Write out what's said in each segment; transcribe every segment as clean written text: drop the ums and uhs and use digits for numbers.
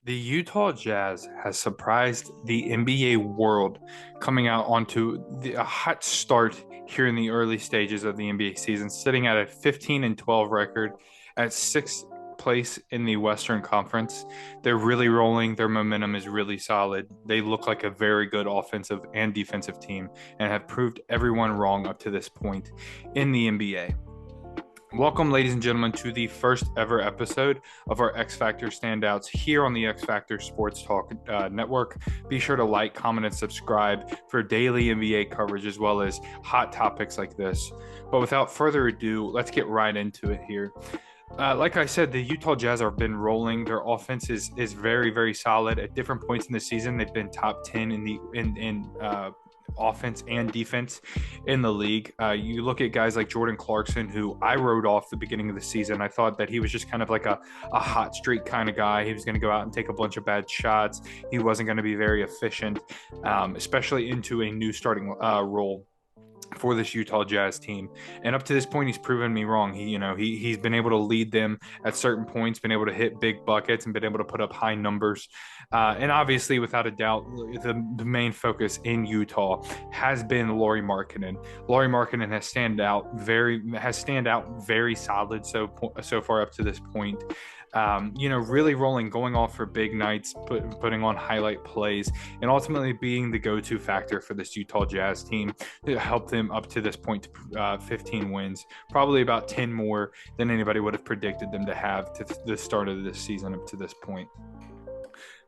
The Utah Jazz has surprised the NBA world, coming out onto a hot start here in the early stages of the NBA season, sitting at a 15-12 record at sixth place in the Western Conference. They're really rolling. Their momentum is really solid. They look like a very good offensive and defensive team and have proved everyone wrong up to this point in the NBA. Welcome, ladies and gentlemen, to the first ever episode of our X Factor Standouts here on the X Factor Sports Talk Network. Be sure to like, comment, and subscribe for daily NBA coverage as well as hot topics like this. But without further ado, let's get right into it here. Like I said, the Utah Jazz have been rolling. Their offense is very, very solid. At different points in the season, they've been top 10 in offense and defense in the league. You look at guys like Jordan Clarkson, who I wrote off the beginning of the season. I thought that he was just kind of like a hot streak kind of guy. He was going to go out and take a bunch of bad shots. He wasn't going to be very efficient, especially into a new starting role for this Utah Jazz team. And up to this point, he's proven me wrong. He's been able to lead them at certain points, been able to hit big buckets, and been able to put up high numbers. And obviously, without a doubt, the main focus in Utah has been Lauri Markkanen. Lauri Markkanen has stand out very solid so far up to this point. Really rolling, going off for big nights, putting on highlight plays, and ultimately being the go-to factor for this Utah Jazz team to help them up to this point to 15 wins, probably about 10 more than anybody would have predicted them to have to the start of this season up to this point.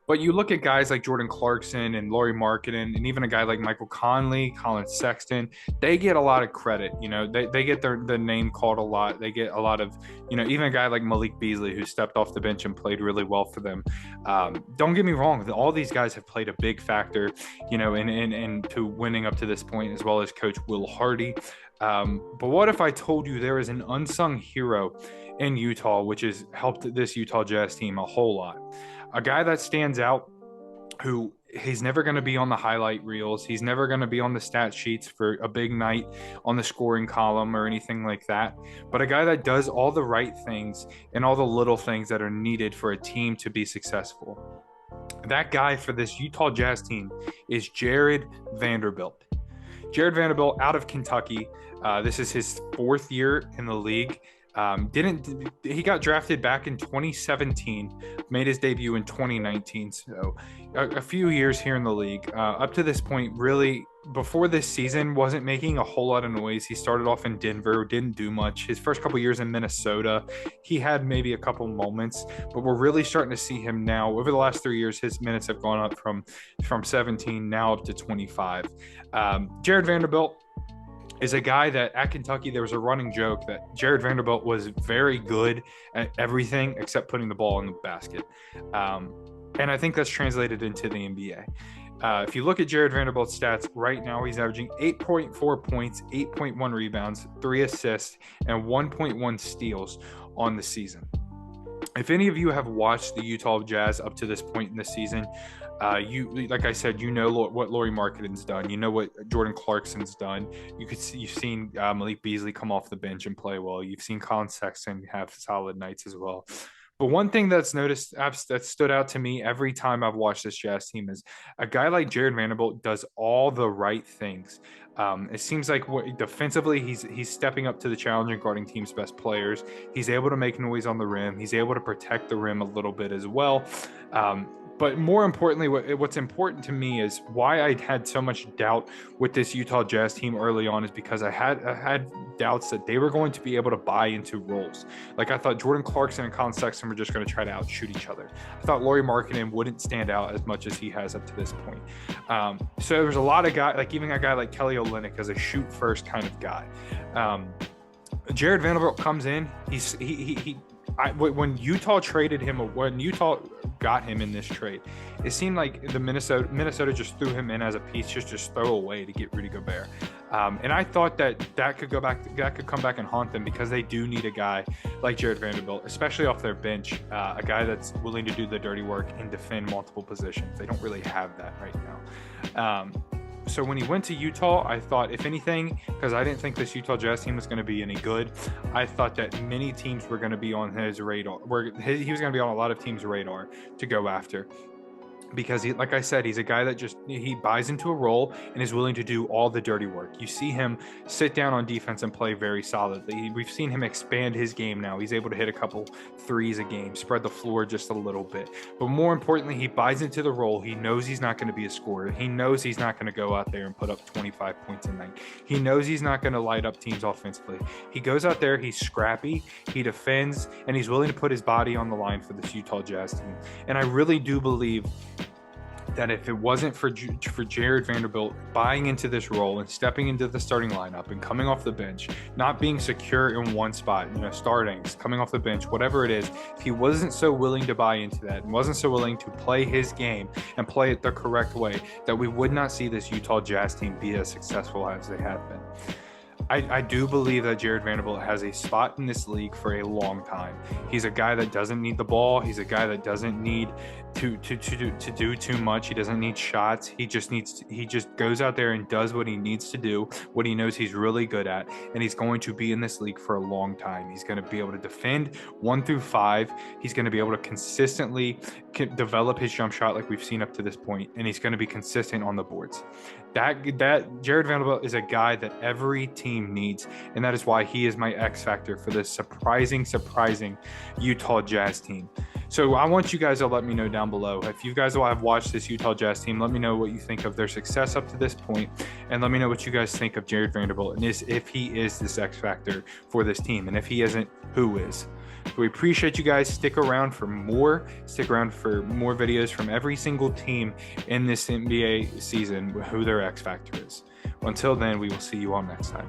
But you look at guys like Jordan Clarkson and Lauri Markkanen, and even a guy like Michael Conley, Colin Sexton, they get a lot of credit. They get the name called a lot. They get a lot of, even a guy like Malik Beasley, who stepped off the bench and played really well for them. Don't get me wrong. All these guys have played a big factor, in to winning up to this point, as well as Coach Will Hardy. But what if I told you there is an unsung hero in Utah, which has helped this Utah Jazz team a whole lot? A guy that stands out, who he's never going to be on the highlight reels. He's never going to be on the stat sheets for a big night on the scoring column or anything like that. But a guy that does all the right things and all the little things that are needed for a team to be successful. That guy for this Utah Jazz team is Jared Vanderbilt. Jared Vanderbilt out of Kentucky. This is his fourth year in the league. He got drafted back in 2017, made his debut in 2019, so a few years here in the league. Up to this point, really, before this season, wasn't making a whole lot of noise. He started off in Denver, didn't do much. His first couple years in Minnesota, he had maybe a couple moments, but we're really starting to see him now. Over the last 3 years, his minutes have gone up from 17 now up to 25. Jared Vanderbilt is a guy that at Kentucky, there was a running joke that Jared Vanderbilt was very good at everything except putting the ball in the basket. And I think that's translated into the NBA. If you look at Jared Vanderbilt's stats right now, he's averaging 8.4 points, 8.1 rebounds, 3 assists, and 1.1 steals on the season. If any of you have watched the Utah Jazz up to this point in the season, like I said, what Lauri Markkanen's done. You know what Jordan Clarkson's done. You've seen Malik Beasley come off the bench and play well. You've seen Colin Sexton have solid nights as well. But one thing that stood out to me every time I've watched this Jazz team is a guy like Jared Vanderbilt does all the right things. It seems like defensively, he's stepping up to the challenge and guarding team's best players. He's able to make noise on the rim. He's able to protect the rim a little bit as well. But more importantly, what's important to me is why I had so much doubt with this Utah Jazz team early on is because I had doubts that they were going to be able to buy into roles. Like I thought Jordan Clarkson and Colin Sexton were just going to try to outshoot each other. I thought Lauri Markkanen wouldn't stand out as much as he has up to this point. So there's a lot of guys, like even a guy like Kelly Olynyk as a shoot first kind of guy. Jared Vanderbilt comes in. When Utah traded him, when Utah got him in this trade, it seemed like the Minnesota just threw him in as a piece, just throw away to get Rudy Gobert. And I thought that could come back and haunt them because they do need a guy like Jared Vanderbilt, especially off their bench, a guy that's willing to do the dirty work and defend multiple positions. They don't really have that right now. So when he went to Utah, I thought, if anything, because I didn't think this Utah Jazz team was going to be any good, I thought that many teams were going to be on his radar. He was going to be on a lot of teams' radar to go after, because he, like I said, he's a guy that he buys into a role and is willing to do all the dirty work. You see him sit down on defense and play very solidly. We've seen him expand his game now. He's able to hit a couple threes a game, spread the floor just a little bit. But more importantly, he buys into the role. He knows he's not going to be a scorer. He knows he's not going to go out there and put up 25 points a night. He knows he's not going to light up teams offensively. He goes out there, he's scrappy, he defends, and he's willing to put his body on the line for this Utah Jazz team. And I really do believe that if it wasn't for Jared Vanderbilt buying into this role and stepping into the starting lineup and coming off the bench, not being secure in one spot, starting, coming off the bench, whatever it is, if he wasn't so willing to buy into that and wasn't so willing to play his game and play it the correct way, that we would not see this Utah Jazz team be as successful as they have been. I do believe that Jared Vanderbilt has a spot in this league for a long time. He's a guy that doesn't need the ball. He's a guy that doesn't need to do too much. He doesn't need shots. He just goes out there and does what he needs to do, what he knows he's really good at, and he's going to be in this league for a long time. He's going to be able to defend 1 through 5. He's going to be able to consistently develop his jump shot like we've seen up to this point, and he's going to be consistent on the boards. That Jared Vanderbilt is a guy that every team needs, and that is why he is my X factor for this surprising Utah Jazz team. So I want you guys to let me know down below. If you guys have watched this Utah Jazz team, let me know what you think of their success up to this point, and let me know what you guys think of Jared Vanderbilt and if he is this X factor for this team, and if he isn't, who is. So we appreciate you guys. Stick around for more videos from every single team in this NBA season, who their X factor is. Until then, we will see you all next time.